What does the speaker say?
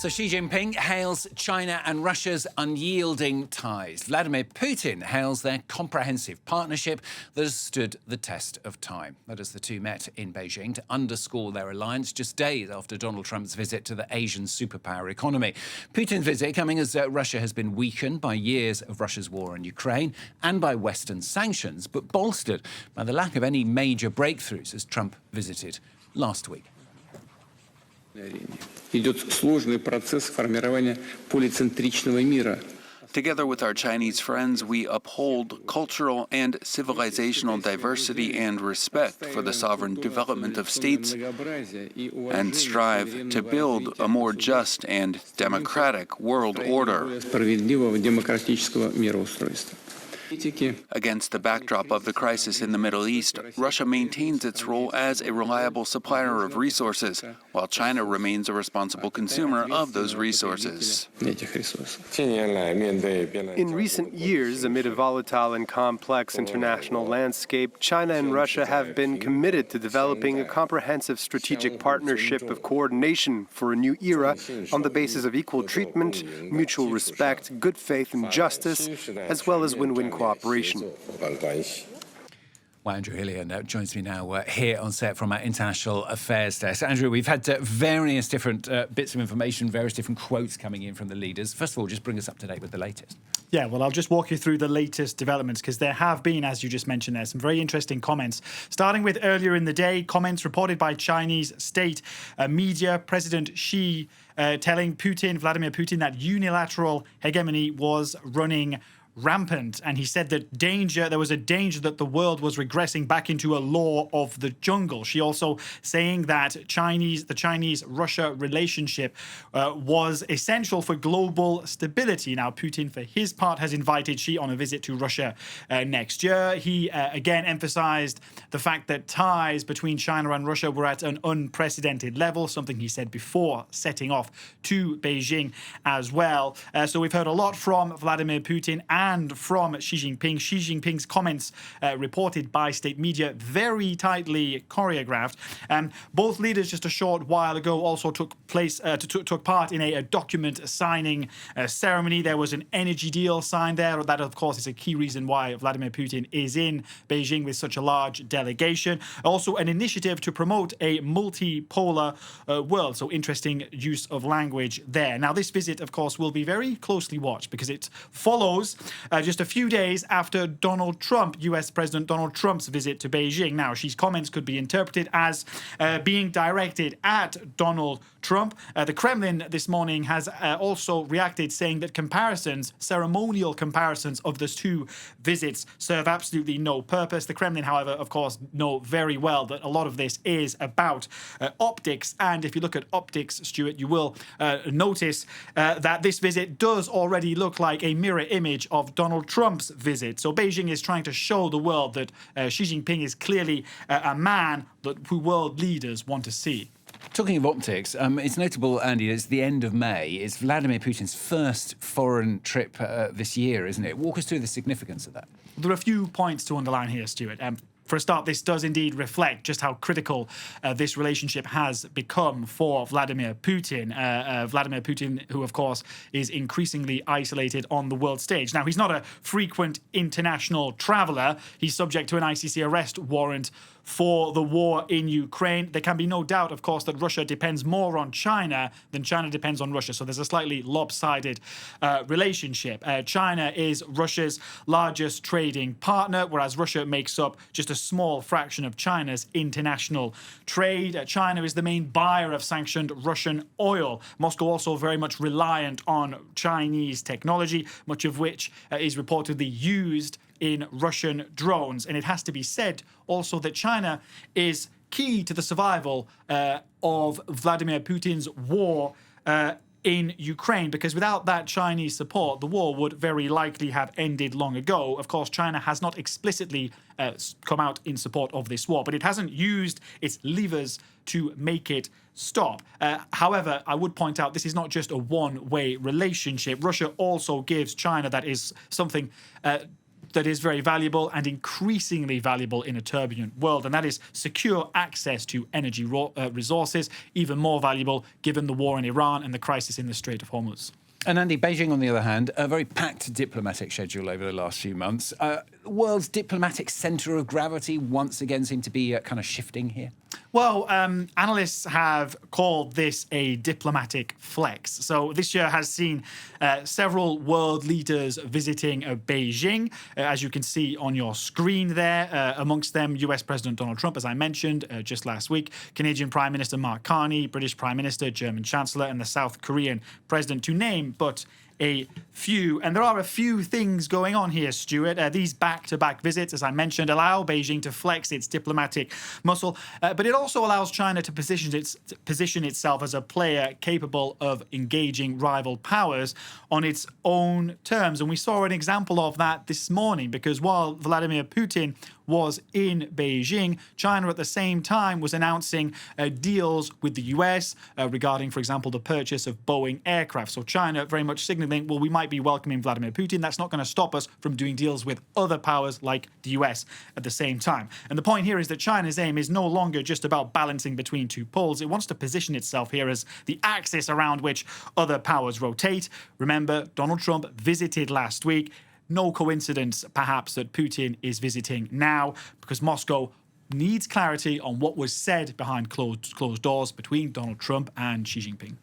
So Xi Jinping hails China and Russia's unyielding ties. Vladimir Putin hails their comprehensive partnership that has stood the test of time. That as the two met in Beijing to underscore their alliance just days after Donald Trump's visit to the Asian superpower economy. Putin's visit coming as Russia has been weakened by years of Russia's war in Ukraine and by Western sanctions, but bolstered by the lack of any major breakthroughs as Trump visited last week. Together with our Chinese friends, we uphold cultural and civilizational diversity and respect for the sovereign development of states and strive to build a more just and democratic world order. Against the backdrop of the crisis in the Middle East, Russia maintains its role as a reliable supplier of resources, while China remains a responsible consumer of those resources. In recent years, amid a volatile and complex international landscape, China and Russia have been committed to developing a comprehensive strategic partnership of coordination for a new era on the basis of equal treatment, mutual respect, good faith and justice, as well as win-win cooperation. Well, Andrew Hilliar joins me now here on set from our International Affairs Desk. Andrew, we've had various different bits of information, various different quotes coming in from the leaders. First of all, just bring us up to date with the latest. Yeah, well, I'll just walk you through the latest developments because there have been, as you just mentioned there, some very interesting comments. Starting with earlier in the day, comments reported by Chinese state media, President Xi telling Vladimir Putin, that unilateral hegemony was running rampant, and he said that there was a danger that the world was regressing back into a law of the jungle. She also saying that the Chinese-Russia relationship was essential for global stability. Now, Putin, for his part, has invited Xi on a visit to Russia next year. He again emphasized the fact that ties between China and Russia were at an unprecedented level, something he said before setting off to Beijing as well. So we've heard a lot from Vladimir Putin and from Xi Jinping. Xi Jinping's comments reported by state media, very tightly choreographed. Both leaders just a short while ago also took part in a document signing ceremony. There was an energy deal signed there. That, of course, is a key reason why Vladimir Putin is in Beijing with such a large delegation. Also, an initiative to promote a multipolar world. So interesting use of language there. Now, this visit, of course, will be very closely watched because it follows just a few days after US President Donald Trump's visit to Beijing. Now, Xi's comments could be interpreted as being directed at Donald Trump. The Kremlin this morning has also reacted, saying that ceremonial comparisons of those two visits serve absolutely no purpose. The Kremlin, however, of course, know very well that a lot of this is about optics. And if you look at optics, Stuart, you will notice that this visit does already look like a mirror image of Donald Trump's visit. So Beijing is trying to show the world that Xi Jinping is clearly a man who world leaders want to see. Talking of optics, it's notable, Andy, it's the end of May. It's Vladimir Putin's first foreign trip this year, isn't it? Walk us through the significance of that. There are a few points to underline here, Stuart. For a start, this does indeed reflect just how critical this relationship has become for Vladimir Putin. Vladimir Putin, who, of course, is increasingly isolated on the world stage. Now, he's not a frequent international traveler. He's subject to an ICC arrest warrant for the war in Ukraine. There can be no doubt, of course, that Russia depends more on China than China depends on Russia. So there's a slightly lopsided relationship. China is Russia's largest trading partner, whereas Russia makes up just a small fraction of China's international trade. China is the main buyer of sanctioned Russian oil. Moscow also very much reliant on Chinese technology, much of which is reportedly used in Russian drones. And it has to be said also that China is key to the survival of Vladimir Putin's war in Ukraine, because without that Chinese support, the war would very likely have ended long ago. Of course, China has not explicitly come out in support of this war, but it hasn't used its levers to make it stop. However, I would point out this is not just a one-way relationship. Russia also gives China, that is something that is very valuable and increasingly valuable in a turbulent world, and that is secure access to energy resources, even more valuable given the war in Iran and the crisis in the Strait of Hormuz. And Andy, Beijing, on the other hand, a very packed diplomatic schedule over the last few months. The world's diplomatic centre of gravity once again seemed to be kind of shifting here. Well, analysts have called this a diplomatic flex. So this year has seen several world leaders visiting Beijing, as you can see on your screen there. Amongst them, US President Donald Trump, as I mentioned just last week, Canadian Prime Minister Mark Carney, British Prime Minister, German Chancellor, and the South Korean President, to name but a few. And there are a few things going on here, Stuart. These back-to-back visits, as I mentioned, allow Beijing to flex its diplomatic muscle, but it also allows China to position itself as a player capable of engaging rival powers on its own terms. And we saw an example of that this morning, because while Vladimir Putin was in Beijing, China at the same time was announcing deals with the US regarding, for example, the purchase of Boeing aircraft. So China very much signaling, well, we might be welcoming Vladimir Putin. That's not going to stop us from doing deals with other powers like the US at the same time. And the point here is that China's aim is no longer just about balancing between two poles. It wants to position itself here as the axis around which other powers rotate. Remember, Donald Trump visited last week. No coincidence, perhaps, that Putin is visiting now, because Moscow needs clarity on what was said behind closed doors between Donald Trump and Xi Jinping.